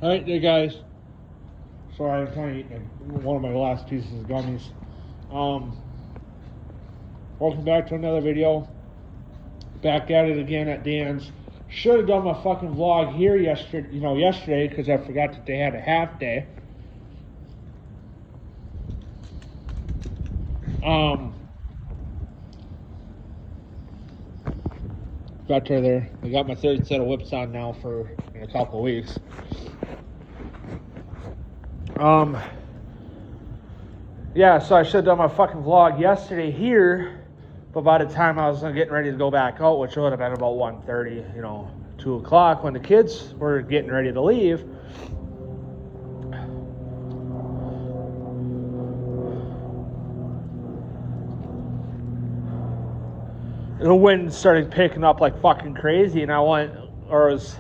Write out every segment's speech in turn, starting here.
Alright, hey guys. Sorry, I'm trying to eat one of my last pieces of gummies. Welcome back to another video. Back at it again at Danz. Should have done my fucking vlog here yesterday because I forgot that they had a half day. Got there. I got my third set of whips on now for in a couple of weeks. Yeah, so I should have done my fucking vlog yesterday here, but by the time I was getting ready to go back out, which would have been about 1:30, 2 o'clock, when the kids were getting ready to leave, the wind started picking up like fucking crazy, and I was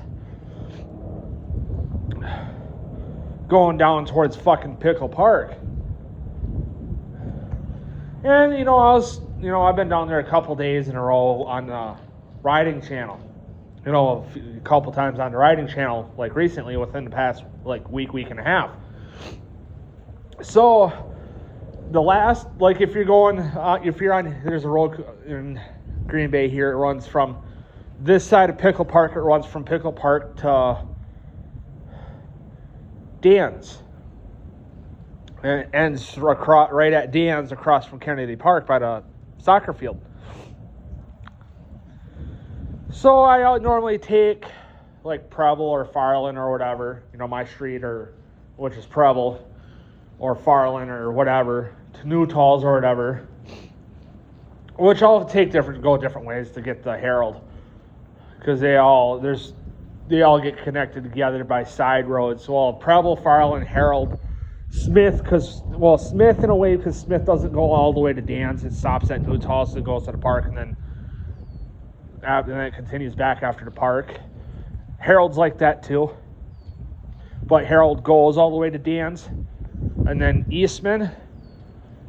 going down towards fucking Pickle Park. And, I've been down there a couple days in a row on the riding channel. A couple times on the riding channel, like recently within the past, week and a half. So, the last, if you're on, there's a road in Green Bay here. It runs from this side of Pickle Park. It runs from Pickle Park to Danz. And it ends right at Danz across from Kennedy Park by the soccer field. So I normally take Preble or Farland or whatever, my street, which is Preble or Farland or whatever, to Newtalls or whatever, which I'll go different ways to get to Herald, because they all get connected together by side roads. So Preble, Farland, Herald, Smith, Smith in a way, because Smith doesn't go all the way to Danz. It stops at Newtalls, so it goes to the park, and then it continues back after the park. Herald's like that too, but Herald goes all the way to Danz, and then Eastman.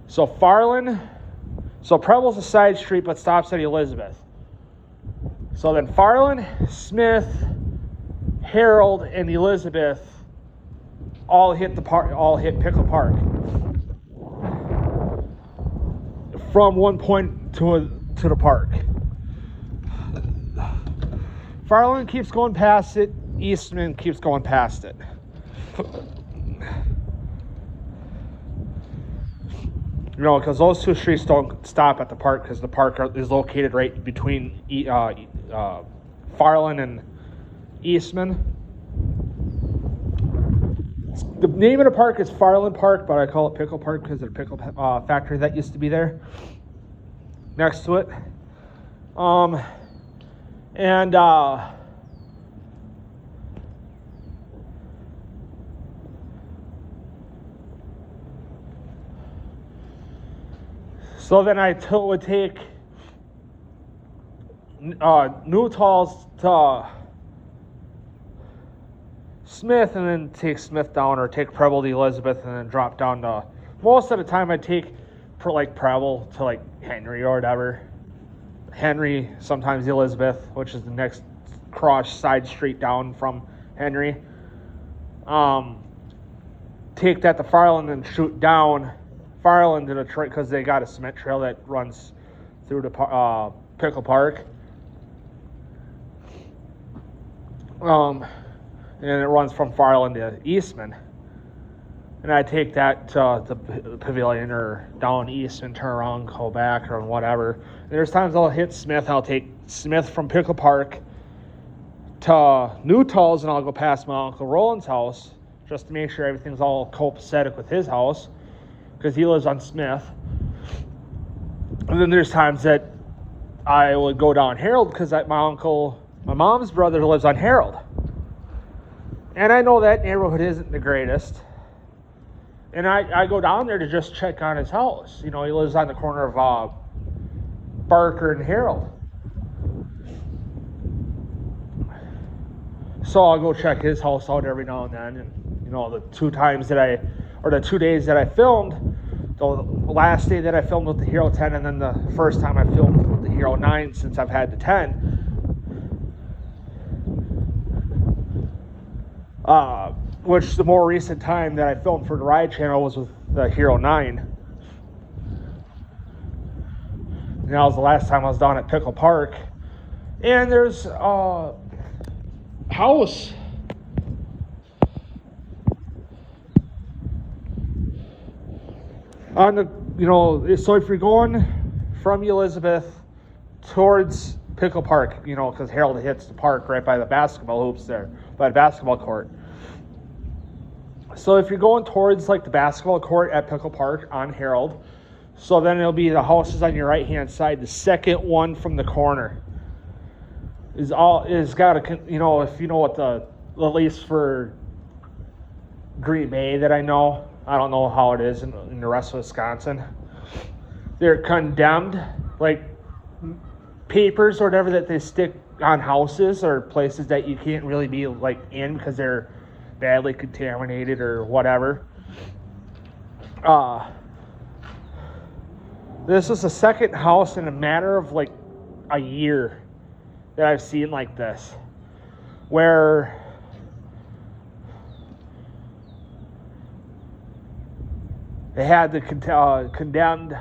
So Preble's a side street, but stops at Elizabeth. So then Farland, Smith, Herald, and Elizabeth all hit Pickle Park from one point to the park. Farland keeps going past it. Eastman keeps going past it. Because those two streets don't stop at the park, because the park is located right between Farland and Eastman. The name of the park is Farland Park, but I call it Pickle Park because of the pickle factory that used to be there next to it. So then I would take Newtalls to Smith, and then take Smith down, or take Preble to Elizabeth, and then drop down to, most of the time I take Preble to Henry or whatever. Henry, sometimes Elizabeth, which is the next cross side street down from Henry. Take that to Farland and shoot down Farland to the trail, because they got a cement trail that runs through the Pickle Park. And it runs from Farland to Eastman. And I take that to the pavilion or down Eastman, turn around, go back, or whatever. And there's times I'll hit Smith. I'll take Smith from Pickle Park to Newtalls, and I'll go past my Uncle Roland's house just to make sure everything's all copacetic with his house, because he lives on Smith. And then there's times that I would go down Herald, because my mom's brother lives on Herald. And I know that neighborhood isn't the greatest. And I go down there to just check on his house. He lives on the corner of Barker and Herald. So I'll go check his house out every now and then. And, the 2 days that I filmed, the last day that I filmed with the Hero 10, and then the first time I filmed with the Hero 9 since I've had the 10, which the more recent time that I filmed for the Ride channel was with the Hero 9. And that was the last time I was down at Pickle Park. And there's a house on the, so if you're going from Elizabeth towards Pickle Park, because Harold hits the park right by the basketball hoops there, by the basketball court. So if you're going towards like the basketball court at Pickle Park on Harold, so then it'll be the houses on your right hand side. The second one from the corner is got a, if you know what at least for Green Bay that I don't know how it is in the rest of Wisconsin. They're condemned, like papers or whatever that they stick on houses or places that you can't really be like in because they're badly contaminated or whatever. This is the second house in a matter of like a year that I've seen like this, where they had the condemned.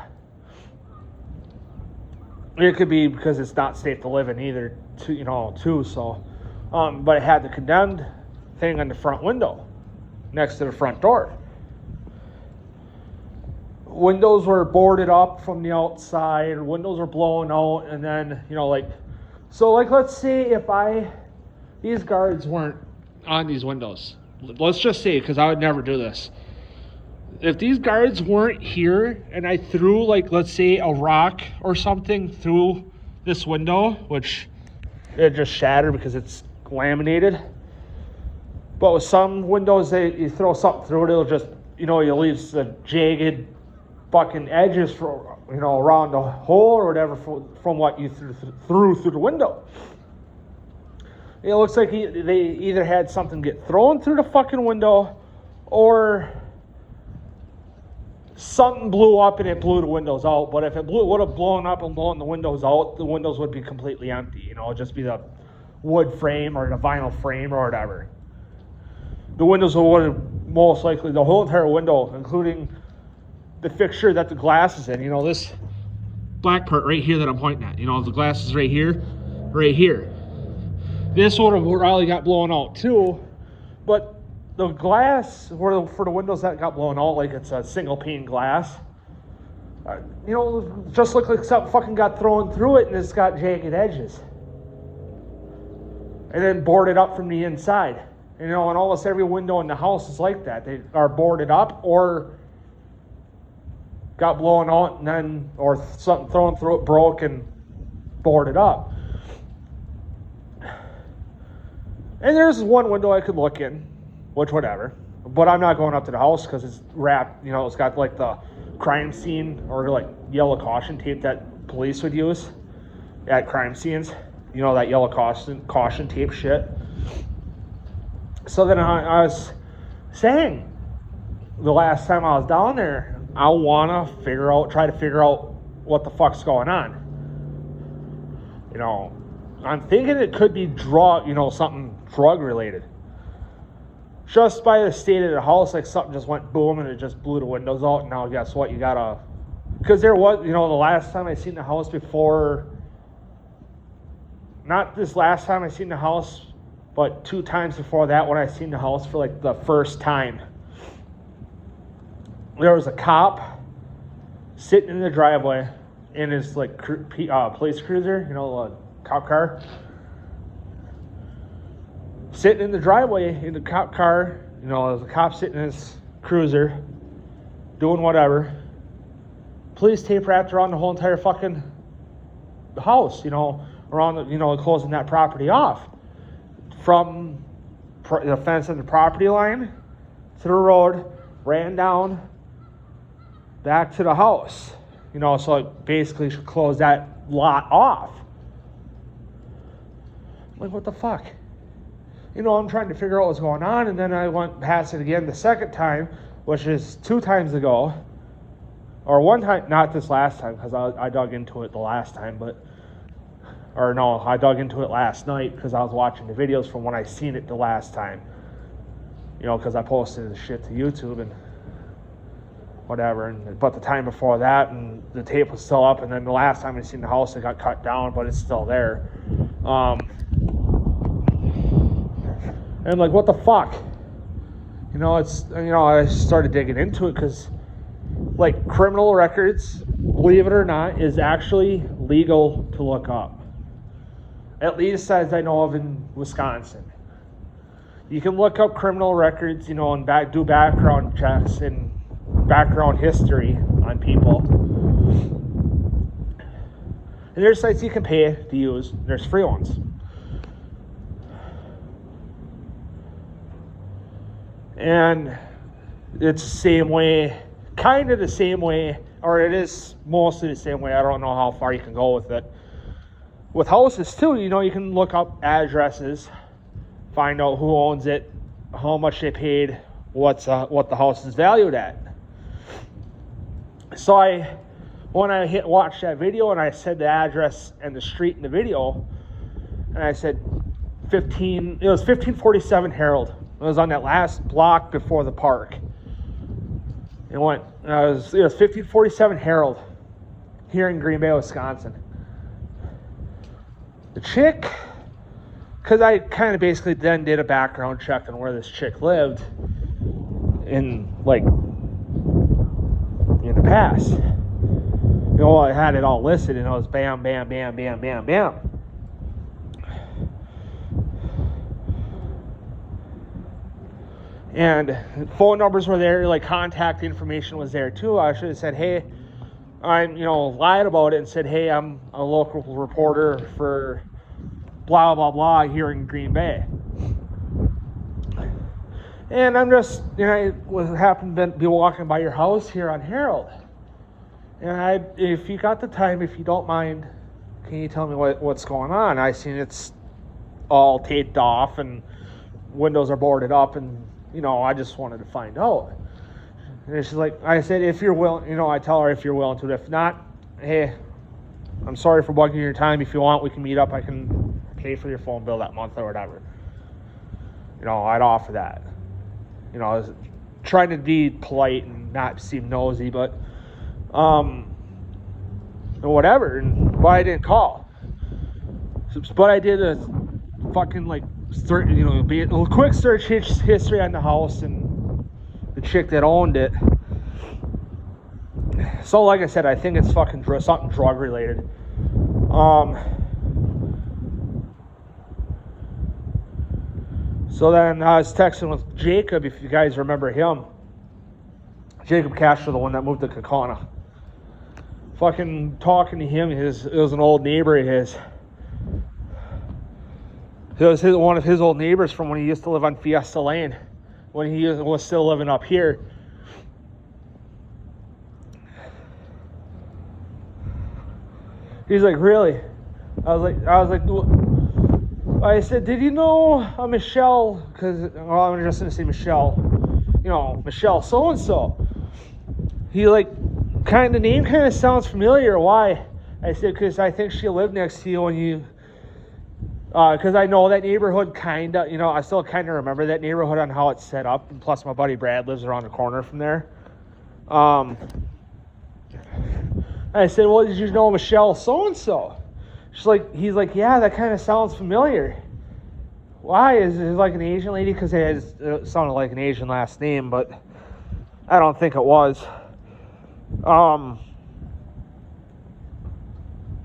It could be because it's not safe to live in either, too. So, but it had the condemned thing on the front window, next to the front door. Windows were boarded up from the outside. Windows were blown out, and then let's say if these guards weren't on these windows. Let's just say, because I would never do this. If these guards weren't here and I threw, let's say, a rock or something through this window, which it just shattered because it's laminated. But with some windows, you throw something through it, it'll just, you leave the jagged fucking edges around the hole or whatever from what you threw through the window. It looks like they either had something get thrown through the fucking window or something blew up and it blew the windows out. But if it would have blown up and blown the windows out, the windows would be completely empty. It'd just be the wood frame or the vinyl frame or whatever. The windows would have most likely, the whole entire window, including the fixture that the glass is in. This black part right here that I'm pointing at. The glass is right here, right here. This would have probably got blown out too, but the glass for the windows that got blown out, like it's a single pane glass, just looked like something fucking got thrown through it and it's got jagged edges. And then boarded up from the inside. And almost every window in the house is like that. They are boarded up or got blown out and then, or something thrown through it, broke and boarded up. And there's one window I could look in, which whatever. But I'm not going up to the house because it's wrapped, it's got like the crime scene or like yellow caution tape that police would use at crime scenes. That yellow caution tape shit. So then I was saying the last time I was down there, I want to try to figure out what the fuck's going on. I'm thinking it could be something drug related. Just by the state of the house, like something just went boom and it just blew the windows out. And now guess what? Because there was, the last time I seen the house before, not this last time I seen the house, but 2 times before that when I seen the house for like the first time. There was a cop sitting in the driveway in his police cruiser, a cop car. Sitting in the driveway in the cop car, there's a cop sitting in his cruiser doing whatever. Police tape wrapped around the whole entire fucking house, around closing that property off. From the fence and the property line to the road, ran down back to the house. So it basically should close that lot off. I'm like, what the fuck? I'm trying to figure out what's going on, and then I went past it again the second time, which is 2 times ago. Or one time, not this last time, because I dug into it the last time, I dug into it last night because I was watching the videos from when I seen it the last time. because I posted the shit to YouTube and whatever. But the time before that, and the tape was still up, and then the last time I seen the house, it got cut down, but it's still there. And I'm like, what the fuck? I started digging into it because, like, criminal records, believe it or not, is actually legal to look up. At least as I know of in Wisconsin. You can look up criminal records, and do background checks and background history on people. And there's sites you can pay to use. There's free ones. And it's the same way, kind of the same way, or it is mostly the same way. I don't know how far you can go with it. With houses too, you can look up addresses, find out who owns it, how much they paid, what the house is valued at. So when I watched that video and I said the address and the street in the video, and I said it was 1547 Herald. It was on that last block before the park. It was 1547 Herald here in Green Bay, Wisconsin. The chick, because I kind of basically then did a background check on where this chick lived in the past. I had it all listed, and it was bam, bam, bam, bam, bam, bam. And phone numbers were there, contact information was there too. I should have said, hey, I'm, lied about it and said, hey, I'm a local reporter for blah, blah, blah here in Green Bay. And I'm just, I happened to be walking by your house here on Herald. And if you got the time, if you don't mind, can you tell me what's going on? I seen it's all taped off and windows are boarded up, and I just wanted to find out. And she's like, I said, if you're willing, I tell her if you're willing to. If not, hey, I'm sorry for bugging your time. If you want, we can meet up. I can pay for your phone bill that month or whatever. I'd offer that. I was trying to be polite and not seem nosy, but whatever. But I didn't call. But I did a fucking a quick search history on the house and the chick that owned it. So like I said, I think it's fucking something drug related. So then I was texting with Jacob, if you guys remember him. Jacob Castro, the one that moved to Kaukauna. Fucking talking to him, it was an old neighbor of his. It was one of his old neighbors from when he used to live on Fiesta Lane, when he was still living up here. He's like, really? I was like, I said, did you know Michelle? Because I'm just gonna say Michelle. Michelle so-and-so. He the name kind of sounds familiar. Why? I said, because I think she lived next to you when you. Because I know that neighborhood kind of, I still kind of remember that neighborhood on how it's set up. And plus, my buddy Brad lives around the corner from there. I said, well, did you know Michelle so-and-so? He's like, yeah, that kind of sounds familiar. Why? Is it like an Asian lady? Because it sounded like an Asian last name, but I don't think it was.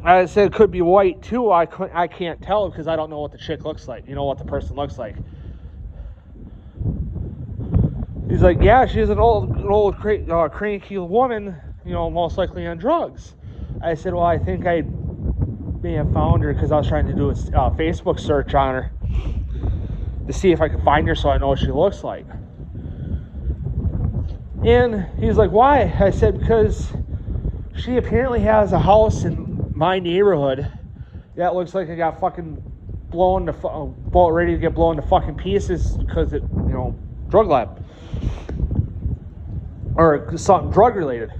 I said it could be white too. I can't tell because I don't know what the chick looks like. What the person looks like. He's like, yeah, she's an old cranky woman. Most likely on drugs. I said, well, I think I may have found her because I was trying to do a Facebook search on her to see if I could find her so I know what she looks like. And he's like, why? I said, because she apparently has a house in my neighborhood that looks like it got fucking blown to ready to get blown to fucking pieces because it, drug lab or something drug related.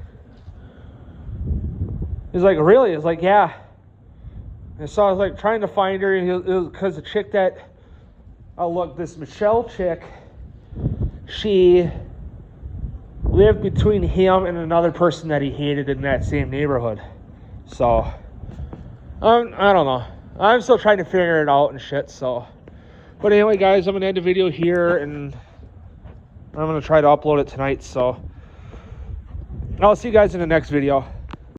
He's like, really? He's like, yeah. And so I was trying to find her because the chick that this Michelle chick, she lived between him and another person that he hated in that same neighborhood. So, I don't know. I'm still trying to figure it out and shit, so. But anyway, guys, I'm going to end the video here, and I'm going to try to upload it tonight, so. I'll see you guys in the next video.